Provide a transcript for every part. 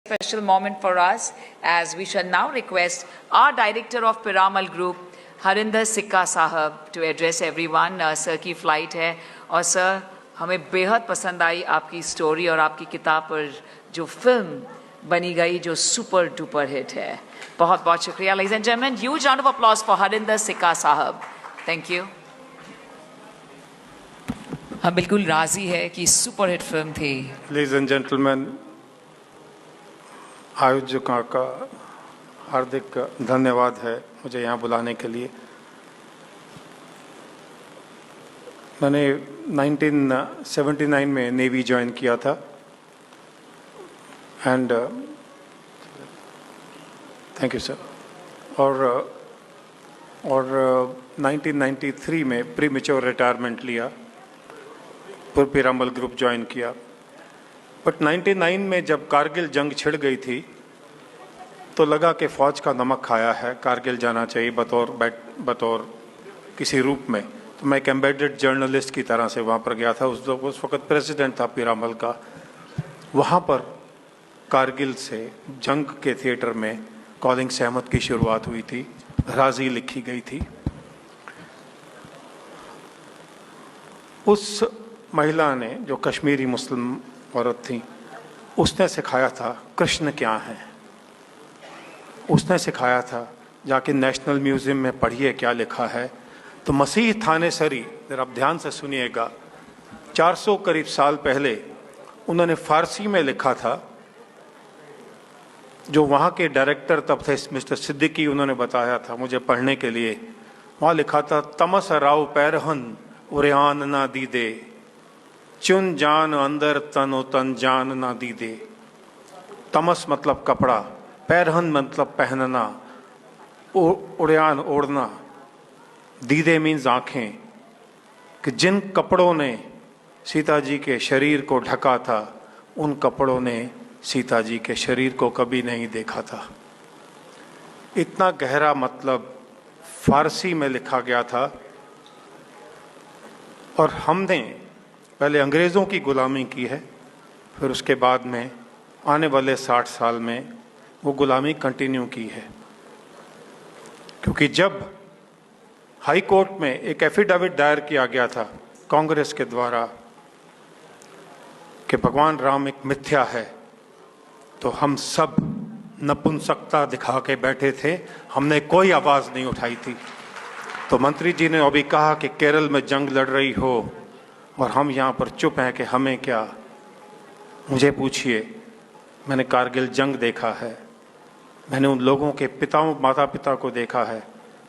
Special moment for us, as we shall now request our director of Piramal Group, Harinder Sikka Sahab, to address everyone. Sir की flight है और sir हमें बेहद पसंद आई आपकी story और आपकी किताब पर जो फिल्म बनी गई जो सुपर डुपर हिट है. बहुत बहुत शुक्रिया. Ladies and gentlemen, huge round of applause for Harinder Sikka Sahab. Thank you. हम बिल्कुल राजी है कि सुपर हिट फिल्म थी. Ladies and gentlemen, आयोजकों का हार्दिक धन्यवाद है मुझे यहाँ बुलाने के लिए. मैंने 1979 में नेवी ज्वाइन किया था एंड थैंक यू सर. और 1993 में प्री मैच्योर रिटायरमेंट लिया, फिर पिरामल ग्रुप ज्वाइन किया. बट 99 में जब कारगिल जंग छिड़ गई थी तो लगा कि फ़ौज का नमक खाया है, कारगिल जाना चाहिए बतौर किसी रूप में. तो मैं एक एम्बेडेड जर्नलिस्ट की तरह से वहाँ पर गया था. उस वक़्त प्रेसिडेंट था पिरामल का. वहाँ पर कारगिल से जंग के थिएटर में कॉलिंग सहमत की शुरुआत हुई थी. राजी लिखी गई थी. उस महिला ने, जो कश्मीरी मुस्लिम औरत थी, उसने सिखाया था कृष्ण क्या है. उसने सिखाया था जाके नेशनल म्यूज़ियम में पढ़िए क्या लिखा है. तो मसीह थानेसरी, जरा आप ध्यान से सुनिएगा, 400 करीब साल पहले उन्होंने फ़ारसी में लिखा था. जो वहाँ के डायरेक्टर तब थे मिस्टर सिद्दीकी, उन्होंने बताया था मुझे पढ़ने के लिए. वहाँ लिखा था, तमस राव पैरहन उरियान ना दी दे, चुन जान अंदर तनो तन जान ना दी दे. तमस मतलब कपड़ा, पैरहन मतलब पहनना, उड़ान ओढ़ना, दीदे मीन्स आँखें. कि जिन कपड़ों ने सीता जी के शरीर को ढका था, उन कपड़ों ने सीता जी के शरीर को कभी नहीं देखा था. इतना गहरा मतलब फारसी में लिखा गया था. और हमने पहले अंग्रेज़ों की गुलामी की है, फिर उसके बाद में आने वाले 60 साल में वो गुलामी कंटिन्यू की है. क्योंकि जब हाई कोर्ट में एक एफिडेविट दायर किया गया था कांग्रेस के द्वारा कि भगवान राम एक मिथ्या है, तो हम सब नपुंसकता दिखा के बैठे थे. हमने कोई आवाज़ नहीं उठाई थी. तो मंत्री जी ने अभी कहा कि केरल में जंग लड़ रही हो और हम यहाँ पर चुप हैं कि हमें क्या. मुझे पूछिए, मैंने कारगिल जंग देखा है. मैंने उन लोगों के माता पिता को देखा है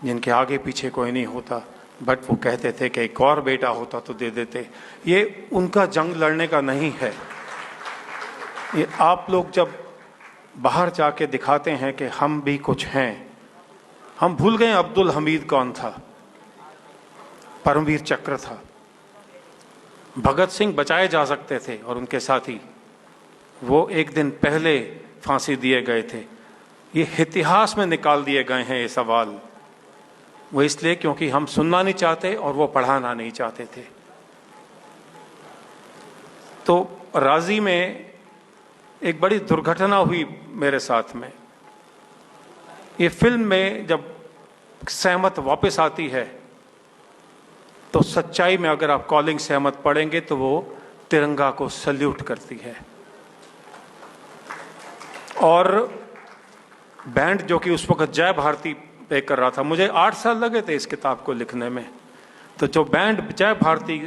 जिनके आगे पीछे कोई नहीं होता, बट वो कहते थे कि एक और बेटा होता तो दे देते. ये उनका जंग लड़ने का नहीं है. ये आप लोग जब बाहर जाके दिखाते हैं कि हम भी कुछ हैं. हम भूल गए अब्दुल हमीद कौन था, परमवीर चक्र था. भगत सिंह बचाए जा सकते थे और उनके साथी, वो एक दिन पहले फांसी दिए गए थे. ये इतिहास में निकाल दिए गए हैं ये सवाल. वो इसलिए क्योंकि हम सुनना नहीं चाहते और वो पढ़ाना नहीं चाहते थे. तो राजी में एक बड़ी दुर्घटना हुई मेरे साथ में. ये फिल्म में जब सहमत वापस आती है तो सच्चाई में अगर आप कॉलिंग सहमत पढ़ेंगे तो वो तिरंगा को सल्यूट करती है. और बैंड जो कि उस वक्त जय भारती पे कर रहा था, मुझे 8 साल लगे थे इस किताब को लिखने में. तो जो बैंड जय भारती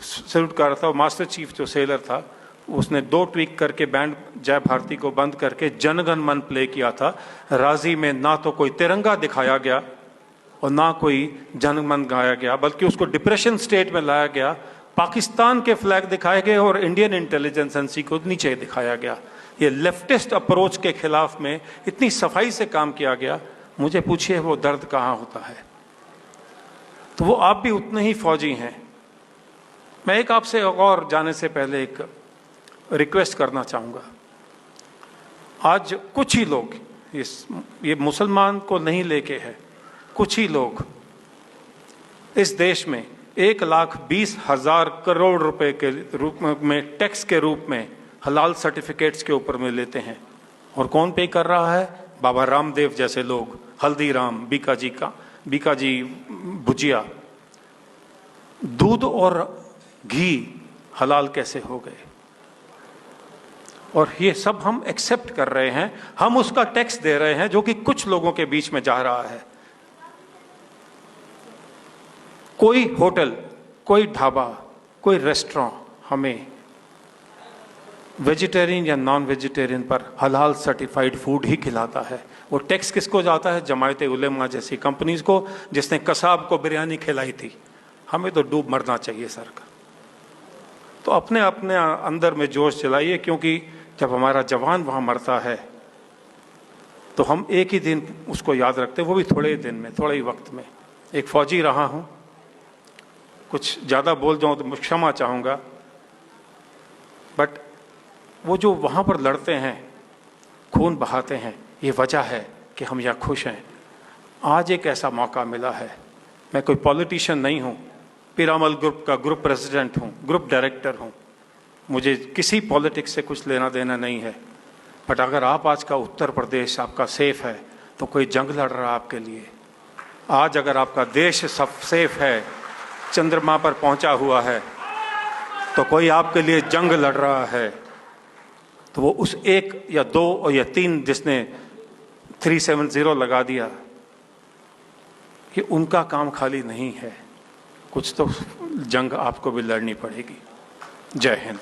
सल्यूट कर रहा था, मास्टर चीफ जो सेलर था, उसने 2 ट्वीक करके बैंड जय भारती को बंद करके जनगण मन प्ले किया था. राजी में ना तो कोई तिरंगा दिखाया गया और ना कोई जनगण गाया गया, बल्कि उसको डिप्रेशन स्टेट में लाया गया. पाकिस्तान के फ्लैग दिखाए गए और इंडियन इंटेलिजेंस एजेंसी को नीचे दिखाया गया. ये लेफ्टिस्ट अप्रोच के खिलाफ में इतनी सफाई से काम किया गया. मुझे पूछिए वो दर्द कहाँ होता है. तो वो आप भी उतने ही फौजी हैं. मैं एक आपसे और जाने से पहले एक रिक्वेस्ट करना चाहूँगा. आज कुछ ही लोग, ये मुसलमान को नहीं लेके है, कुछ ही लोग इस देश में 1,20,000 करोड़ रुपए के रूप में टैक्स के रूप में हलाल सर्टिफिकेट्स के ऊपर में लेते हैं। और कौन पे कर रहा है? बाबा रामदेव जैसे लोग, हल्दीराम, बीकाजी भुजिया। दूध और घी हलाल कैसे हो गए? और ये सब हम एक्सेप्ट कर रहे हैं, हम उसका टैक्स दे रहे हैं जो कि कुछ लोगों के बीच में जा रहा है। कोई होटल, कोई ढाबा, कोई रेस्टोरेंट हमें वेजिटेरियन या नॉन वेजिटेरियन पर हलाल सर्टिफाइड फूड ही खिलाता है। वो टैक्स किसको जाता है? जमायत उलेमा जैसी कंपनीज को, जिसने कसाब को बिरयानी खिलाई थी। हमें तो डूब मरना चाहिए सरकार। तो अपने अपने अंदर में जोश चलाइए, क्योंकि जब हमारा जवान वहां मरता है तो हम एक ही दिन उसको याद रखते हैं, वो भी थोड़े ही दिन में, थोड़े ही वक्त में। एक फौजी रहा हूं, कुछ ज़्यादा बोल जाऊं तो क्षमा चाहूँगा, बट वो जो वहाँ पर लड़ते हैं, खून बहाते हैं, ये वजह है कि हम यहाँ खुश हैं। आज एक ऐसा मौका मिला है। मैं कोई पॉलिटिशियन नहीं हूँ, पीरामल ग्रुप का ग्रुप प्रेसिडेंट हूँ, ग्रुप डायरेक्टर हूँ, मुझे किसी पॉलिटिक्स से कुछ लेना देना नहीं है। बट अगर आप आज का उत्तर प्रदेश आपका सेफ है तो कोई जंग लड़ रहा है आपके लिए। आज अगर आपका देश सब सेफ है, चंद्रमा पर पहुंचा हुआ है, तो कोई आपके लिए जंग लड़ रहा है, तो वो उस एक या दो और या तीन जिसने 370 लगा दिया, कि उनका काम खाली नहीं है, कुछ तो जंग आपको भी लड़नी पड़ेगी। जय हिंद।